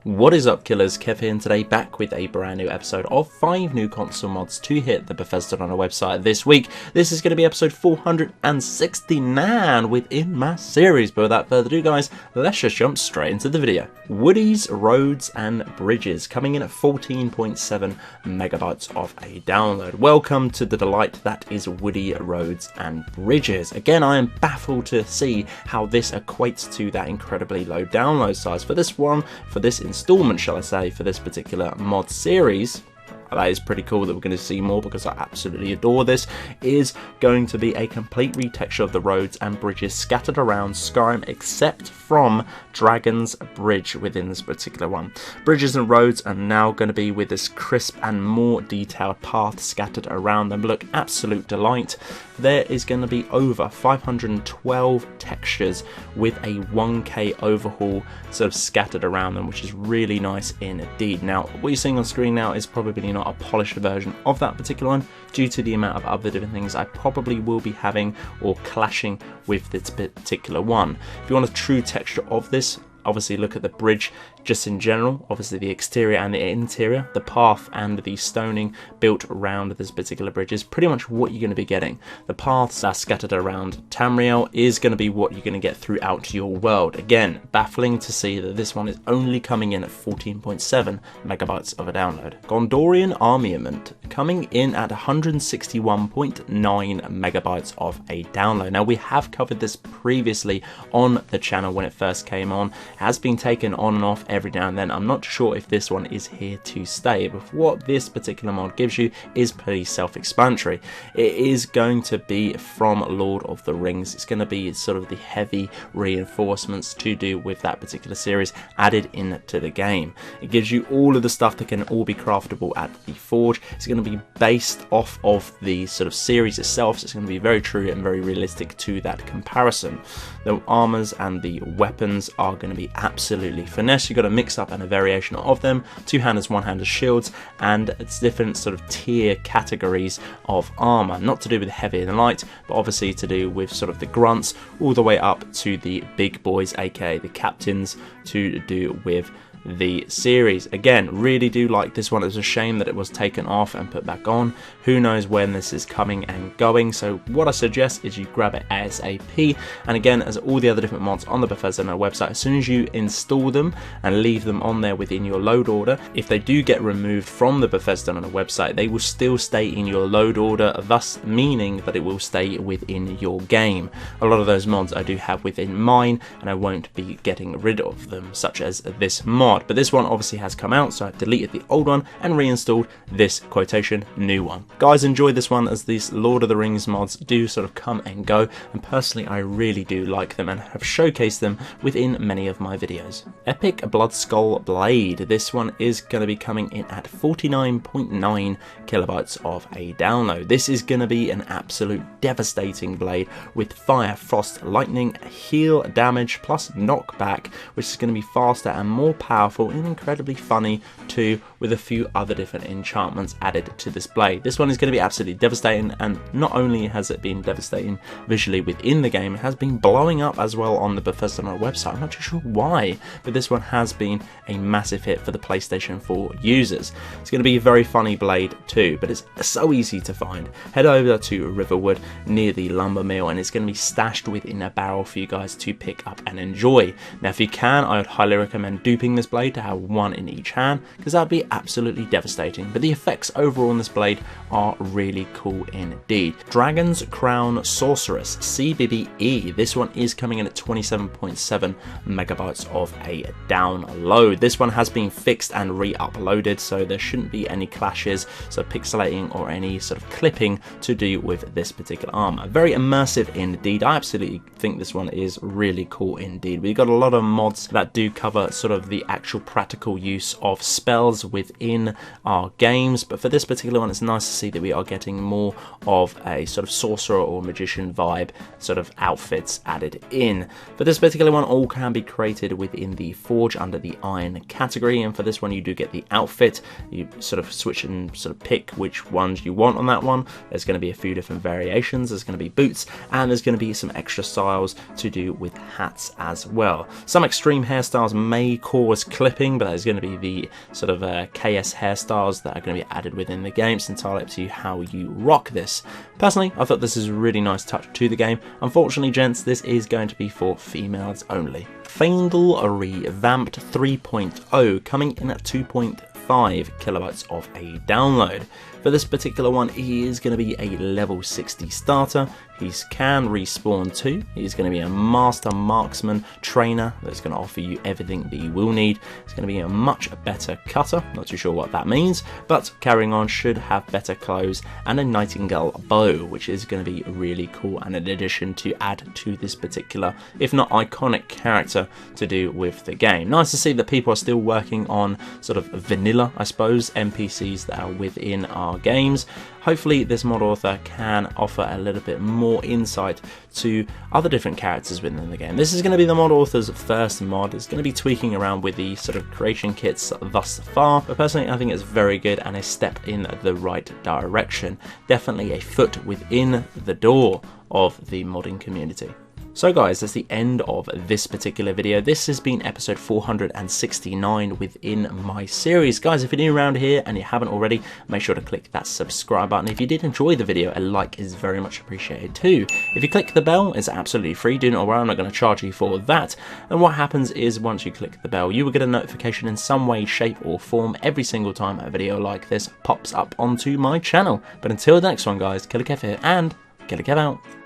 What is up, killers? Kev here, and today back with a brand new episode of 5 new console mods to hit the Bethesda on our website this week. This is going to be episode 469 within my series, but without further ado guys, let's just jump straight into the video. Woodies, Roads and Bridges coming in at 14.7 megabytes of a download. Welcome to the delight that is Woody, Roads and Bridges. Again, I am baffled to see how this equates to that incredibly low download size. For this one, for this installment, shall I say, for this particular mod series, that is pretty cool that we're going to see more because I absolutely adore this, is going to be a complete retexture of the roads and bridges scattered around Skyrim except from Dragon's Bridge within this particular one. Bridges and roads are now going to be with this crisp and more detailed path scattered around them. Look, absolute delight. There is going to be over 512 textures with a 1K overhaul sort of scattered around them, which is really nice indeed. Now, what you're seeing on screen now is probably not a polished version of that particular one due to the amount of other different things I probably will be having or clashing with this particular one. If you want a true texture of this, obviously look at the bridge just in general, obviously the exterior and the interior, the path and the stoning built around this particular bridge is pretty much what you're going to be getting. The paths that are scattered around Tamriel is going to be what you're going to get throughout your world. Again, baffling to see that this one is only coming in at 14.7 megabytes of a download. Gondorian Armument coming in at 161.9 megabytes of a download. Now, we have covered this previously on the channel when it first came on. It has been taken on and off every now and then. I'm not sure if this one is here to stay, but what this particular mod gives you is pretty self-explanatory. It is going to be from Lord of the Rings. It's going to be sort of the heavy reinforcements to do with that particular series added into the game. It gives you all of the stuff that can all be craftable at the Forge. It's going to be based off of the sort of series itself, so it's going to be very true and very realistic to that comparison. The armors and the weapons are going to be absolutely finesse. You've got a mix up and a variation of them, two-handers, one-handers, shields, and it's different sort of tier categories of armor, not to do with heavy and light, but obviously to do with sort of the grunts all the way up to the big boys, aka the captains, to do with the series. Again, really do like this one. It was a shame that it was taken off and put back on. Who knows when this is coming and going, so what I suggest is you grab it ASAP. And again, as all the other different mods on the Bethesda website, as soon as you install them and leave them on there within your load order, if they do get removed from the Bethesda website, they will still stay in your load order, thus meaning that it will stay within your game. A lot of those mods I do have within mine, and I won't be getting rid of them, such as this mod. But this one obviously has come out, so I've deleted the old one and reinstalled this quotation new one. Guys, enjoy this one, as these Lord of the Rings mods do sort of come and go, and personally I really do like them and have showcased them within many of my videos. Epic Blodskal Blade. This one is going to be coming in at 49.9 kilobytes of a download. This is going to be an absolute devastating blade with fire, frost, lightning, heal damage plus knockback, which is going to be faster and more powerful and incredibly funny too, with a few other different enchantments added to this blade. This one is going to be absolutely devastating, and not only has it been devastating visually within the game, it has been blowing up as well on the Bethesda website. I'm not too sure why, but this one has been a massive hit for the PlayStation 4 users. It's going to be a very funny blade too, but it's so easy to find. Head over to Riverwood near the lumber mill, and it's going to be stashed within a barrel for you guys to pick up and enjoy. Now, if you can, I would highly recommend duping this blade to have one in each hand, because that'd be absolutely devastating. But the effects overall on this blade are really cool indeed. Dragon's Crown Sorceress CBBE. This one is coming in at 27.7 megabytes of a download. This one has been fixed and re-uploaded, so there shouldn't be any clashes, so pixelating or any sort of clipping to do with this particular armor. Very immersive indeed. I absolutely think this one is really cool indeed. We've got a lot of mods that do cover sort of the actual practical use of spells within our games, but for this particular one it's nice to see that we are getting more of a sort of sorcerer or magician vibe sort of outfits added in. For this particular one, all can be created within the Forge under the Iron category, and for this one you do get the outfit. You sort of switch and sort of pick which ones you want on that one. There's going to be a few different variations. There's going to be boots, and there's going to be some extra styles to do with hats as well. Some extreme hairstyles may cause clipping, but that is going to be the sort of KS hairstyles that are going to be added within the game. It's entirely up to you how you rock this. Personally, I thought this is a really nice touch to the game. Unfortunately, gents, this is going to be for females only. Faendal Revamped 3.0 coming in at 2.5 kilobytes of a download. For this particular one, he is going to be a level 60 starter. He can respawn too. He's going to be a master marksman trainer that's going to offer you everything that you will need. He's going to be a much better cutter. Not too sure what that means, but carrying on, should have better clothes and a nightingale bow, which is going to be really cool and an addition to add to this particular, if not iconic, character to do with the game. Nice to see that people are still working on sort of vanilla, I suppose, NPCs that are within our games. Hopefully this mod author can offer a little bit more insight to other different characters within the game. This is going to be the mod author's first mod. It's going to be tweaking around with the sort of creation kits thus far, but personally I think it's very good and a step in the right direction. Definitely a foot within the door of the modding community. So guys, that's the end of this particular video. This has been episode 469 within my series. Guys, if you're new around here and you haven't already, make sure to click that subscribe button. If you did enjoy the video, a like is very much appreciated too. If you click the bell, it's absolutely free. Do not worry, I'm not going to charge you for that. And what happens is once you click the bell, you will get a notification in some way, shape or form every single time a video like this pops up onto my channel. But until the next one guys, Killerkev here and Killerkev out.